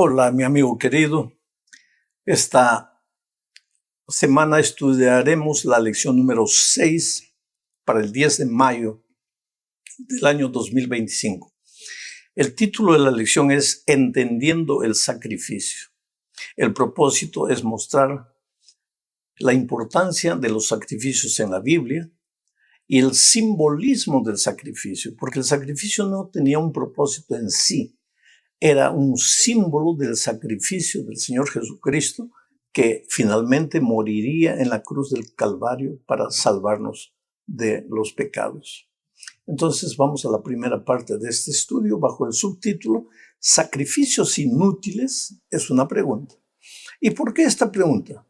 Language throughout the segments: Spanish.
Hola, mi amigo querido. Esta semana estudiaremos la lección número 6 para el 10 de mayo del año 2025. El título de la lección es Entendiendo el sacrificio. El propósito es mostrar la importancia de los sacrificios en la Biblia y el simbolismo del sacrificio, porque el sacrificio no tenía un propósito en sí. Era un símbolo del sacrificio del Señor Jesucristo que finalmente moriría en la cruz del Calvario para salvarnos de los pecados. Entonces vamos a la primera parte de este estudio bajo el subtítulo Sacrificios inútiles es una pregunta. ¿Y por qué esta pregunta?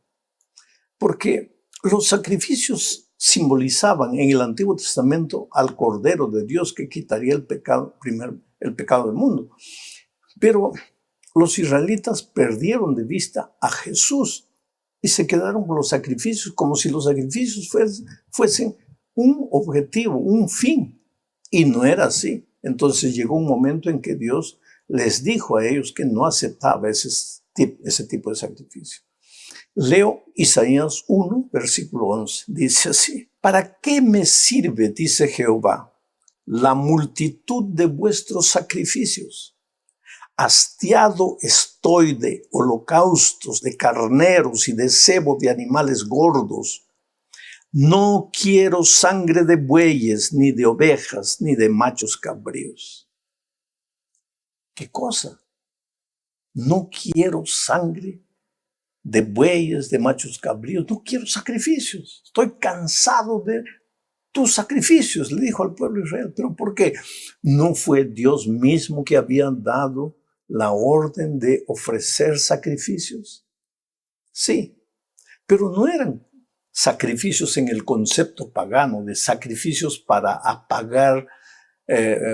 Porque los sacrificios simbolizaban en el Antiguo Testamento al Cordero de Dios que quitaría el pecado del mundo. Pero los israelitas perdieron de vista a Jesús y se quedaron con los sacrificios como si los sacrificios fuesen un objetivo, un fin. Y no era así. Entonces llegó un momento en que Dios les dijo a ellos que no aceptaba ese tipo de sacrificio. Leo Isaías 1, versículo 11. Dice así: ¿Para qué me sirve, dice Jehová, la multitud de vuestros sacrificios? Hastiado estoy de holocaustos, de carneros y de cebo de animales gordos. No quiero sangre de bueyes, ni de ovejas, ni de machos cabríos. ¿Qué cosa? No quiero sangre de bueyes, de machos cabríos. No quiero sacrificios. Estoy cansado de tus sacrificios, le dijo al pueblo de Israel. ¿Pero por qué? ¿No fue Dios mismo que había dado la orden de ofrecer sacrificios? Sí, pero no eran sacrificios en el concepto pagano de sacrificios para apagar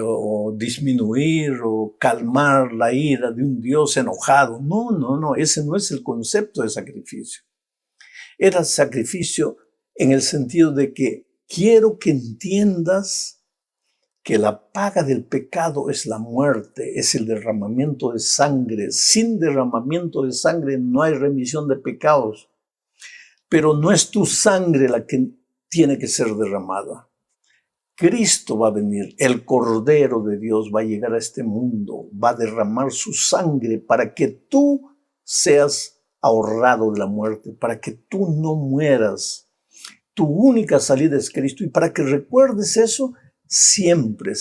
o disminuir o calmar la ira de un Dios enojado. No, ese no es el concepto de sacrificio. Era sacrificio en el sentido de que quiero que entiendas que la paga del pecado es la muerte, es el derramamiento de sangre. Sin derramamiento de sangre no hay remisión de pecados. Pero no es tu sangre la que tiene que ser derramada. Cristo va a venir, el Cordero de Dios va a llegar a este mundo, va a derramar su sangre para que tú seas ahorrado de la muerte, para que tú no mueras. Tu única salida es Cristo, y para que recuerdes eso, siempre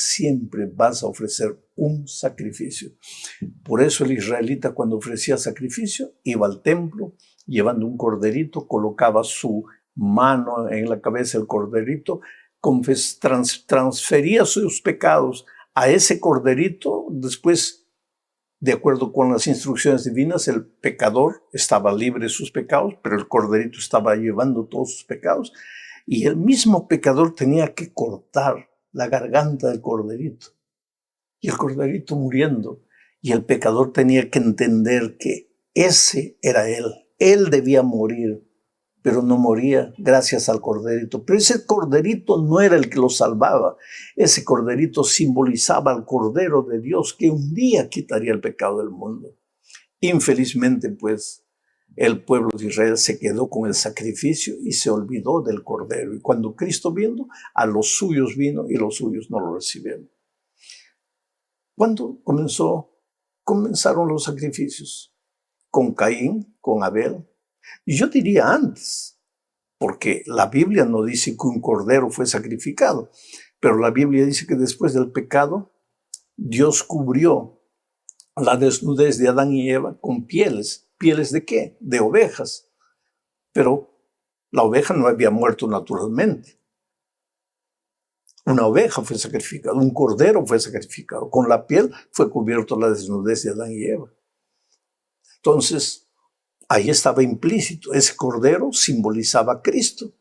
vas a ofrecer un sacrificio. Por eso el israelita, cuando ofrecía sacrificio, iba al templo llevando un corderito, colocaba su mano en la cabeza del corderito, transfería sus pecados a ese corderito. Después, de acuerdo con las instrucciones divinas, el pecador estaba libre de sus pecados, pero el corderito estaba llevando todos sus pecados, y el mismo pecador tenía que cortar la garganta del corderito, y el corderito muriendo, y el pecador tenía que entender que ese era él debía morir, pero no moría gracias al corderito. Pero ese corderito no era el que lo salvaba. Ese corderito simbolizaba al Cordero de Dios que un día quitaría el pecado del mundo. Infelizmente, pues, el pueblo de Israel se quedó con el sacrificio y se olvidó del Cordero. Y cuando Cristo vino, a los suyos vino y los suyos no lo recibieron. ¿Cuándo comenzaron los sacrificios? Con Caín, con Abel. Y yo diría antes, porque la Biblia no dice que un cordero fue sacrificado, pero la Biblia dice que después del pecado, Dios cubrió la desnudez de Adán y Eva con pieles. ¿Pieles de qué? De ovejas. Pero la oveja no había muerto naturalmente. Una oveja fue sacrificada, un cordero fue sacrificado. Con la piel fue cubierto la desnudez de Adán y Eva. Entonces, ahí estaba implícito. Ese cordero simbolizaba a Cristo.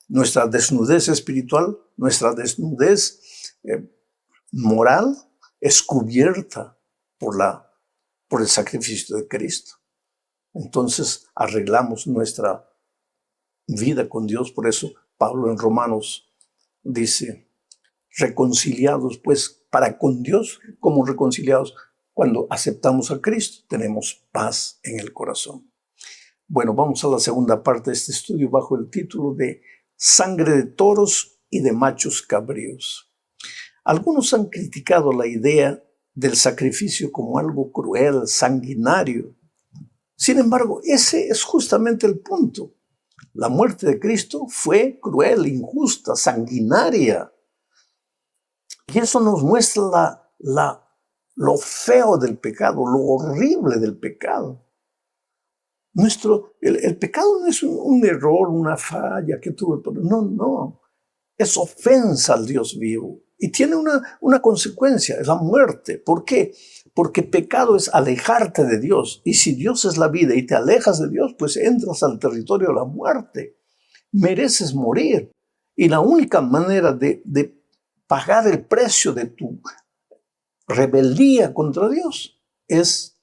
Nuestra desnudez espiritual, nuestra desnudez moral es cubierta por el sacrificio de Cristo. Entonces arreglamos nuestra vida con Dios. Por eso Pablo en Romanos dice, reconciliados pues para con Dios, como reconciliados Cuando aceptamos a Cristo, tenemos paz en el corazón. Bueno, vamos a la segunda parte de este estudio bajo el título de Sangre de toros y de machos cabríos. Algunos han criticado la idea del sacrificio como algo cruel, sanguinario. Sin embargo, ese es justamente el punto. La muerte de Cristo fue cruel, injusta, sanguinaria. Y eso nos muestra lo feo del pecado, lo horrible del pecado. El pecado no es un error, una falla que tuve. No. Es ofensa al Dios vivo. Y tiene una consecuencia, es la muerte. ¿Por qué? Porque pecado es alejarte de Dios. Y si Dios es la vida y te alejas de Dios, pues entras al territorio de la muerte. Mereces morir. Y la única manera de pagar el precio de tu rebeldía contra Dios es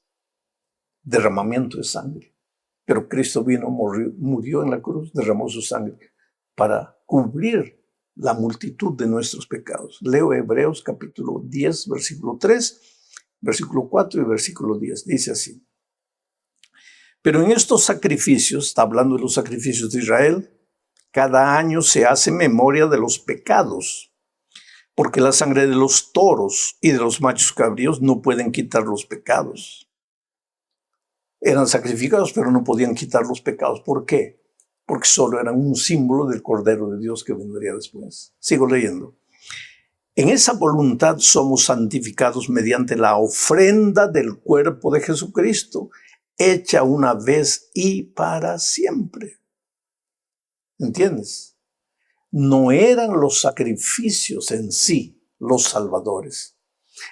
derramamiento de sangre. Pero Cristo vino, murió en la cruz, derramó su sangre para cubrir la multitud de nuestros pecados. Leo Hebreos capítulo 10, versículo 3, versículo 4 y versículo 10. Dice así: pero en estos sacrificios, está hablando de los sacrificios de Israel, cada año se hace memoria de los pecados, porque la sangre de los toros y de los machos cabríos no pueden quitar los pecados. Eran sacrificados, pero no podían quitar los pecados. ¿Por qué? Porque solo eran un símbolo del Cordero de Dios que vendría después. Sigo leyendo. En esa voluntad somos santificados mediante la ofrenda del cuerpo de Jesucristo, hecha una vez y para siempre. ¿Entiendes? No eran los sacrificios en sí los salvadores.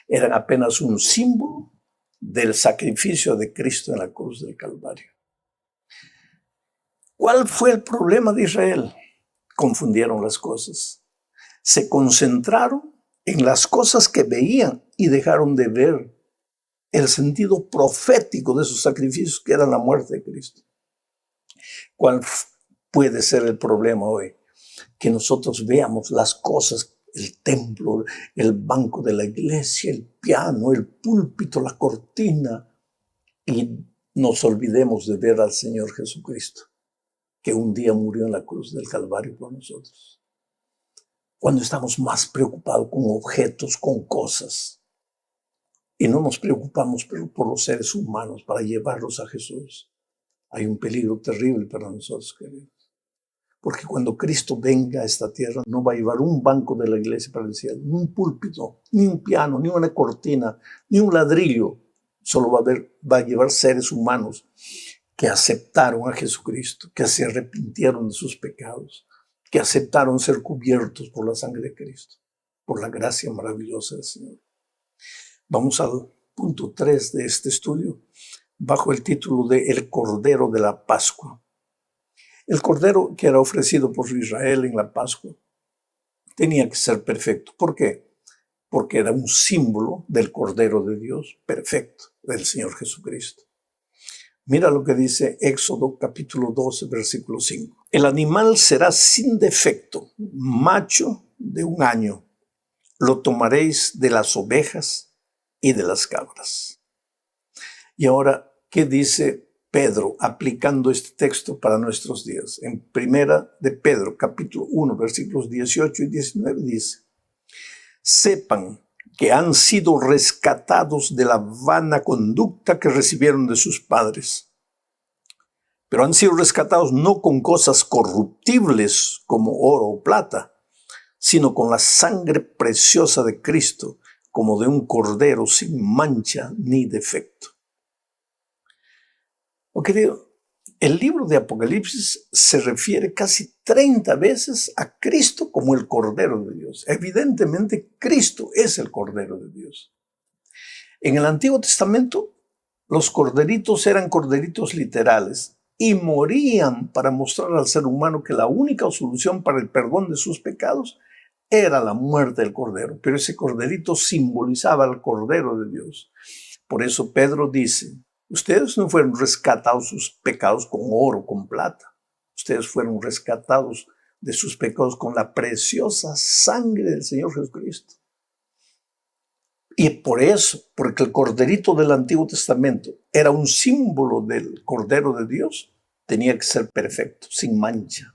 Eran apenas un símbolo del sacrificio de Cristo en la cruz del Calvario. ¿Cuál fue el problema de Israel? Confundieron las cosas. Se concentraron en las cosas que veían y dejaron de ver el sentido profético de sus sacrificios, que era la muerte de Cristo. ¿Cuál puede ser el problema hoy? Que nosotros veamos las cosas, el templo, el banco de la iglesia, el piano, el púlpito, la cortina, y nos olvidemos de ver al Señor Jesucristo, que un día murió en la cruz del Calvario por nosotros. Cuando estamos más preocupados con objetos, con cosas, y no nos preocupamos por los seres humanos para llevarlos a Jesús, hay un peligro terrible para nosotros, queridos. Porque cuando Cristo venga a esta tierra, no va a llevar un banco de la iglesia para el cielo, ni un púlpito, ni un piano, ni una cortina, ni un ladrillo. Solo va a llevar seres humanos que aceptaron a Jesucristo, que se arrepintieron de sus pecados, que aceptaron ser cubiertos por la sangre de Cristo, por la gracia maravillosa del Señor. Vamos al punto 3 de este estudio, bajo el título de El Cordero de la Pascua. El cordero que era ofrecido por Israel en la Pascua tenía que ser perfecto. ¿Por qué? Porque era un símbolo del Cordero de Dios perfecto, del Señor Jesucristo. Mira lo que dice Éxodo capítulo 12, versículo 5. El animal será sin defecto, macho de 1 año. Lo tomaréis de las ovejas y de las cabras. Y ahora, ¿qué dice Pedro aplicando este texto para nuestros días? En primera de Pedro, capítulo 1, versículos 18 y 19 dice: sepan que han sido rescatados de la vana conducta que recibieron de sus padres. Pero han sido rescatados no con cosas corruptibles como oro o plata, sino con la sangre preciosa de Cristo, como de un cordero sin mancha ni defecto. Oh, querido, el libro de Apocalipsis se refiere casi 30 veces a Cristo como el Cordero de Dios. Evidentemente, Cristo es el Cordero de Dios. En el Antiguo Testamento, los corderitos eran corderitos literales y morían para mostrar al ser humano que la única solución para el perdón de sus pecados era la muerte del Cordero. Pero ese corderito simbolizaba al Cordero de Dios. Por eso Pedro dice: ustedes no fueron rescatados sus pecados con oro, con plata. Ustedes fueron rescatados de sus pecados con la preciosa sangre del Señor Jesucristo. Y por eso, porque el corderito del Antiguo Testamento era un símbolo del Cordero de Dios, tenía que ser perfecto, sin mancha.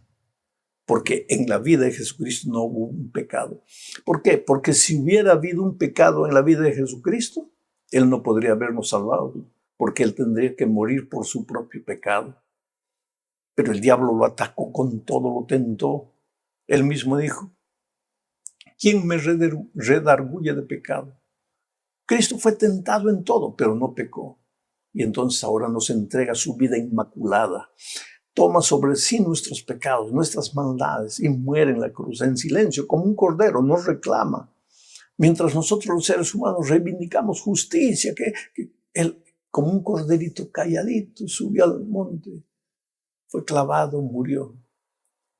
Porque en la vida de Jesucristo no hubo un pecado. ¿Por qué? Porque si hubiera habido un pecado en la vida de Jesucristo, Él no podría habernos salvado, porque Él tendría que morir por su propio pecado. Pero el diablo lo atacó con todo, lo tentó. Él mismo dijo, ¿quién me redarguye de pecado? Cristo fue tentado en todo, pero no pecó. Y entonces ahora nos entrega su vida inmaculada. Toma sobre sí nuestros pecados, nuestras maldades y muere en la cruz en silencio, como un cordero, nos reclama. Mientras nosotros los seres humanos reivindicamos justicia, que Él, como un corderito calladito, subió al monte, fue clavado, murió,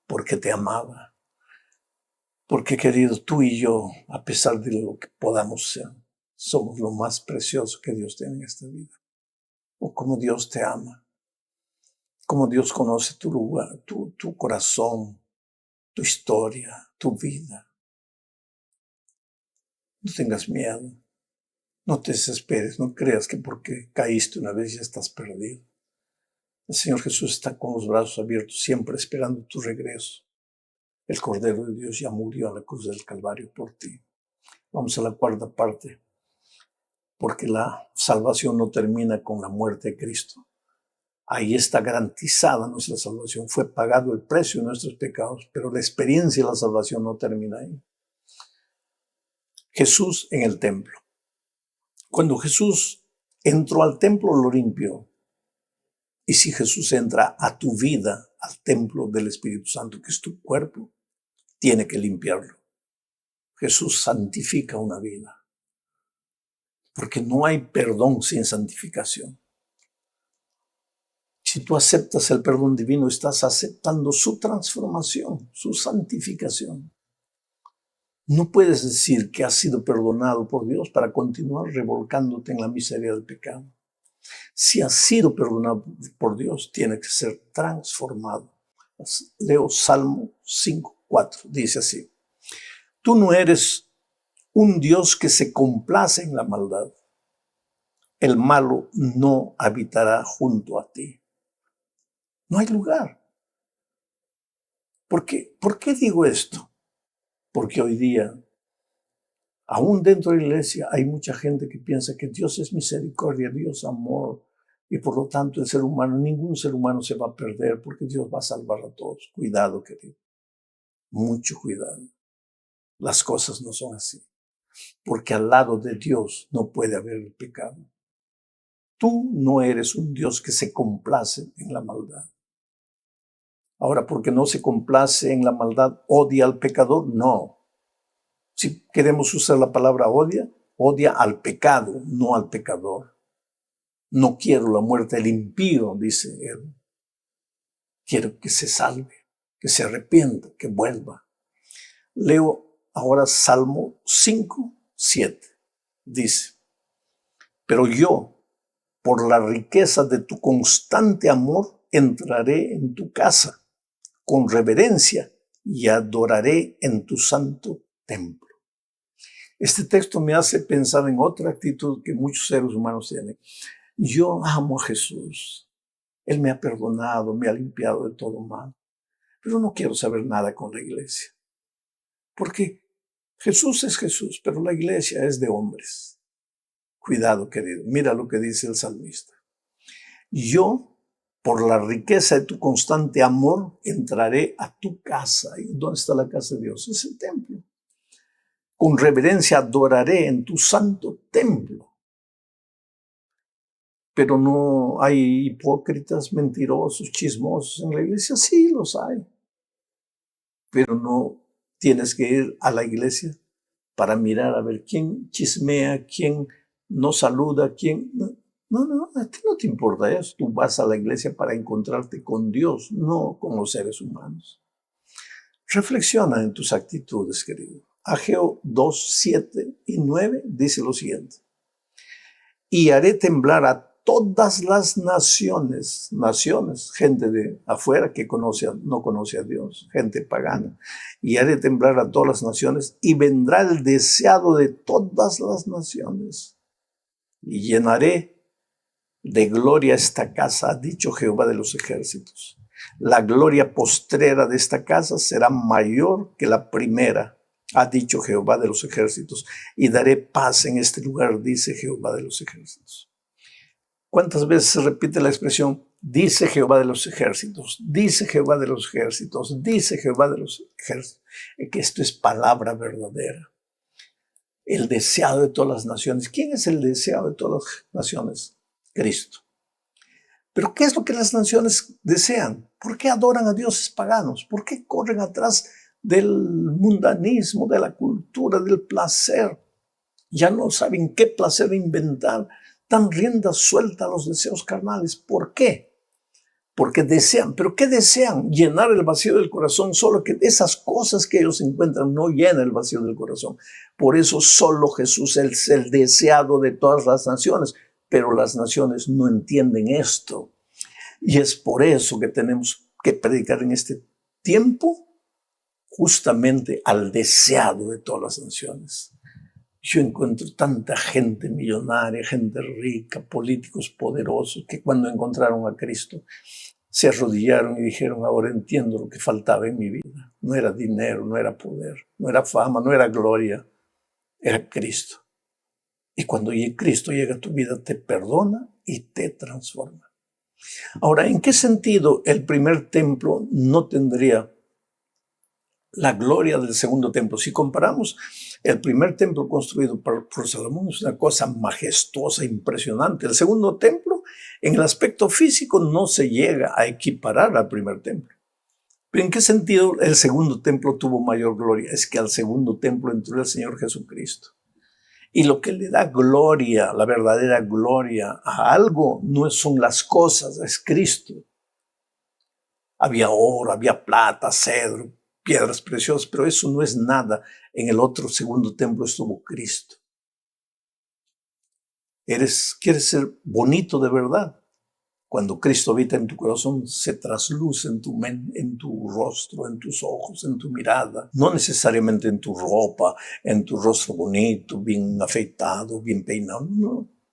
porque te amaba. Porque, querido, tú y yo, a pesar de lo que podamos ser, somos lo más precioso que Dios tiene en esta vida. O como Dios te ama, como Dios conoce tu lugar, tu corazón, tu historia, tu vida. No tengas miedo, no te desesperes, no creas que porque caíste una vez ya estás perdido. El Señor Jesús está con los brazos abiertos, siempre esperando tu regreso. El Cordero de Dios ya murió a la cruz del Calvario por ti. Vamos a la cuarta parte, porque la salvación no termina con la muerte de Cristo. Ahí está garantizada nuestra salvación. Fue pagado el precio de nuestros pecados, pero la experiencia de la salvación no termina ahí. Jesús en el templo. Cuando Jesús entró al templo, lo limpió. Y si Jesús entra a tu vida, al templo del Espíritu Santo, que es tu cuerpo, tiene que limpiarlo. Jesús santifica una vida. Porque no hay perdón sin santificación. Si tú aceptas el perdón divino, estás aceptando su transformación, su santificación. No puedes decir que has sido perdonado por Dios para continuar revolcándote en la miseria del pecado. Si has sido perdonado por Dios, tiene que ser transformado. Leo Salmo 5:4, dice así. Tú no eres un Dios que se complace en la maldad. El malo no habitará junto a ti. No hay lugar. ¿Por qué digo esto? Porque hoy día, aún dentro de la iglesia, hay mucha gente que piensa que Dios es misericordia, Dios amor, y por lo tanto ningún ser humano se va a perder porque Dios va a salvar a todos. Cuidado, querido. Mucho cuidado. Las cosas no son así. Porque al lado de Dios no puede haber el pecado. Tú no eres un Dios que se complace en la maldad. Ahora, porque no se complace en la maldad, odia al pecador, no. Si queremos usar la palabra odia al pecado, no al pecador. No quiero la muerte del impío, dice él. Quiero que se salve, que se arrepienta, que vuelva. Leo ahora Salmo 5:7. Dice, pero yo, por la riqueza de tu constante amor, entraré en tu casa con reverencia y adoraré en tu santo templo. Este texto me hace pensar en otra actitud que muchos seres humanos tienen. Yo amo a Jesús. Él me ha perdonado, me ha limpiado de todo mal. Pero no quiero saber nada con la iglesia. Porque Jesús es Jesús, pero la iglesia es de hombres. Cuidado, querido. Mira lo que dice el salmista. Yo, por la riqueza de tu constante amor, entraré a tu casa. ¿Y dónde está la casa de Dios? Es el templo. Con reverencia adoraré en tu santo templo. Pero no hay hipócritas, mentirosos, chismosos en la iglesia. Sí, los hay. Pero no tienes que ir a la iglesia para mirar a ver quién chismea, quién no saluda, quién... No, a ti no te importa eso. Tú vas a la iglesia para encontrarte con Dios, no con los seres humanos. Reflexiona en tus actitudes, querido. Ageo 2:7 y 9 dice lo siguiente. Y haré temblar a todas las naciones, gente de afuera que no conoce a Dios, gente pagana, y haré temblar a todas las naciones, y vendrá el deseado de todas las naciones, y llenaré de gloria esta casa, ha dicho Jehová de los ejércitos. La gloria postrera de esta casa será mayor que la primera, ha dicho Jehová de los ejércitos, y daré paz en este lugar, dice Jehová de los ejércitos. ¿Cuántas veces se repite la expresión, dice Jehová de los ejércitos, dice Jehová de los ejércitos, dice Jehová de los ejércitos? Que esto es palabra verdadera. El deseado de todas las naciones. ¿Quién es el deseado de todas las naciones? Cristo. Pero ¿qué es lo que las naciones desean? ¿Por qué adoran a dioses paganos? ¿Por qué corren atrás del mundanismo, de la cultura, del placer? Ya no saben qué placer inventar. Dan rienda suelta a los deseos carnales. ¿Por qué? Porque desean. ¿Pero qué desean? Llenar el vacío del corazón. Solo que esas cosas que ellos encuentran no llenan el vacío del corazón. Por eso solo Jesús es el deseado de todas las naciones. Pero las naciones no entienden esto. Y es por eso que tenemos que predicar en este tiempo justamente al deseado de todas las naciones. Yo encuentro tanta gente millonaria, gente rica, políticos poderosos, que cuando encontraron a Cristo se arrodillaron y dijeron, ahora entiendo lo que faltaba en mi vida. No era dinero, no era poder, no era fama, no era gloria, era Cristo. Y cuando Cristo llega a tu vida, te perdona y te transforma. Ahora, ¿en qué sentido el primer templo no tendría la gloria del segundo templo? Si comparamos, el primer templo construido por Salomón es una cosa majestuosa, impresionante. El segundo templo, en el aspecto físico, no se llega a equiparar al primer templo. ¿Pero en qué sentido el segundo templo tuvo mayor gloria? Es que al segundo templo entró el Señor Jesucristo. Y lo que le da gloria, la verdadera gloria a algo, no son las cosas, es Cristo. Había oro, había plata, cedro, piedras preciosas, pero eso no es nada. En el otro segundo templo estuvo Cristo. ¿Quieres ser bonito de verdad? Cuando Cristo habita en tu corazón, se trasluce en tu mente, en tu rostro, en tus ojos, en tu mirada. No necesariamente en tu ropa, en tu rostro bonito, bien afeitado, bien peinado.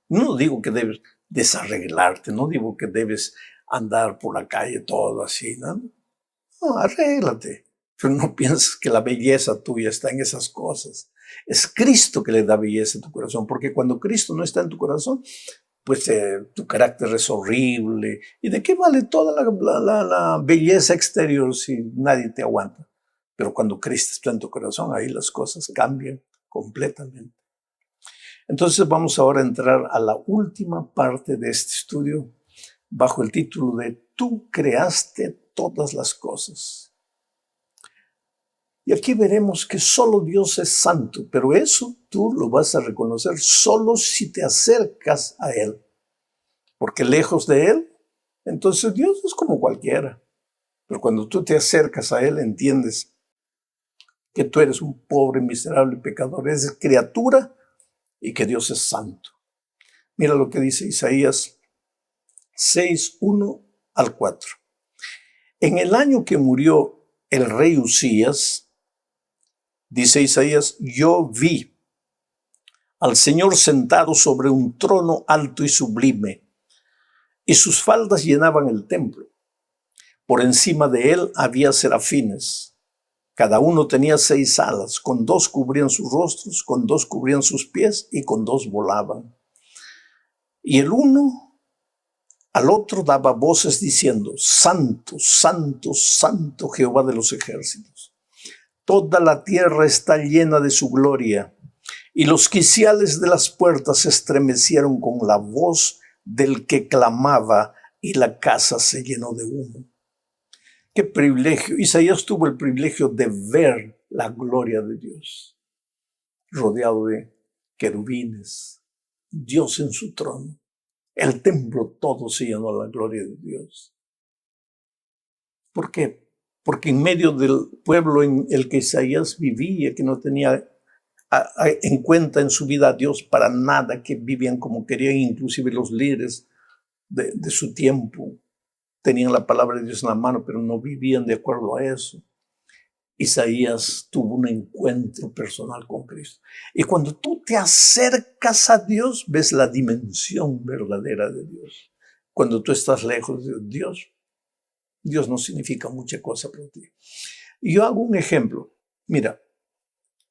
No digo que debes desarreglarte, no digo que debes andar por la calle todo así, ¿no? No, arréglate. Pero no pienses que la belleza tuya está en esas cosas. Es Cristo que le da belleza a tu corazón, porque cuando Cristo no está en tu corazón, pues tu carácter es horrible. ¿Y de qué vale toda la belleza exterior si nadie te aguanta? Pero cuando Cristo está en tu corazón, ahí las cosas cambian completamente. Entonces vamos ahora a entrar a la última parte de este estudio bajo el título de Tú creaste todas las cosas. Y aquí veremos que solo Dios es santo, pero eso tú lo vas a reconocer solo si te acercas a Él. Porque lejos de Él, entonces Dios es como cualquiera. Pero cuando tú te acercas a Él, entiendes que tú eres un pobre, miserable pecador, eres criatura y que Dios es santo. Mira lo que dice Isaías 6, 1 al 4. En el año que murió el rey Usías, dice Isaías, yo vi al Señor sentado sobre un trono alto y sublime, y sus faldas llenaban el templo. Por encima de él había serafines. Cada uno tenía 6 alas, con 2 cubrían sus rostros, con 2 cubrían sus pies y con 2 volaban. Y el uno al otro daba voces diciendo, Santo, Santo, Santo Jehová de los ejércitos. Toda la tierra está llena de su gloria. Y los quiciales de las puertas se estremecieron con la voz del que clamaba, y la casa se llenó de humo. Qué privilegio. Isaías tuvo el privilegio de ver la gloria de Dios, rodeado de querubines, Dios en su trono. El templo todo se llenó de la gloria de Dios. ¿Por qué? Porque en medio del pueblo en el que Isaías vivía, que no tenía en cuenta en su vida a Dios para nada, que vivían como querían, inclusive los líderes de su tiempo tenían la palabra de Dios en la mano, pero no vivían de acuerdo a eso. Isaías tuvo un encuentro personal con Cristo. Y cuando tú te acercas a Dios, ves la dimensión verdadera de Dios. Cuando tú estás lejos de Dios, Dios no significa mucha cosa para ti. Y yo hago un ejemplo. Mira,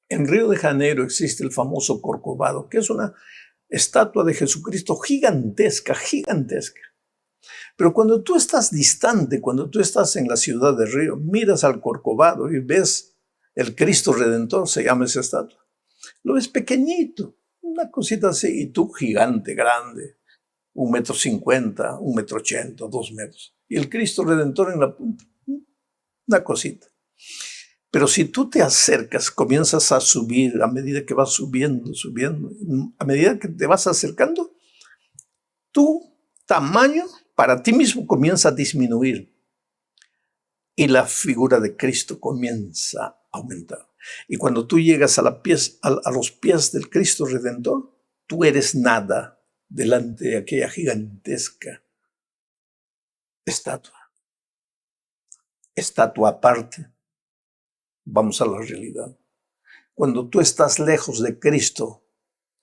en Río de Janeiro existe el famoso Corcovado, que es una estatua de Jesucristo gigantesca, gigantesca. Pero cuando tú estás distante, cuando tú estás en la ciudad de Río, miras al Corcovado y ves el Cristo Redentor, se llama esa estatua. Lo ves pequeñito, una cosita así, y tú gigante, grande, 1,50 m, 1,80 m, 2 metros. Y el Cristo Redentor en la punta, una cosita. Pero si tú te acercas, comienzas a subir, a medida que vas subiendo, subiendo, a medida que te vas acercando, tu tamaño para ti mismo comienza a disminuir y la figura de Cristo comienza a aumentar. Y cuando tú llegas a los pies del Cristo Redentor, tú eres nada delante de aquella gigantesca estatua. Estatua aparte. Vamos a la realidad. Cuando tú estás lejos de Cristo,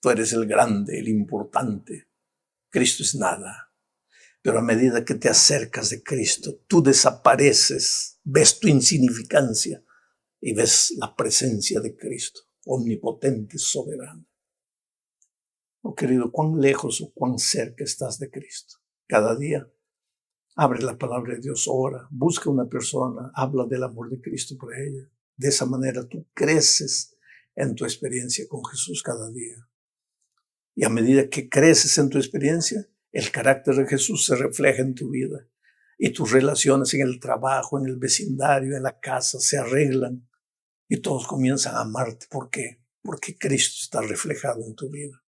tú eres el grande, el importante. Cristo es nada. Pero a medida que te acercas de Cristo, tú desapareces, ves tu insignificancia y ves la presencia de Cristo, omnipotente, soberano. Oh querido, cuán lejos o cuán cerca estás de Cristo. Cada día abre la palabra de Dios, ora, busca una persona, habla del amor de Cristo por ella. De esa manera tú creces en tu experiencia con Jesús cada día. Y a medida que creces en tu experiencia, el carácter de Jesús se refleja en tu vida. Y tus relaciones en el trabajo, en el vecindario, en la casa se arreglan. Y todos comienzan a amarte. ¿Por qué? Porque Cristo está reflejado en tu vida.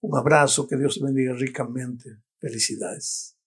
Un abrazo, que Dios te bendiga ricamente. Felicidades.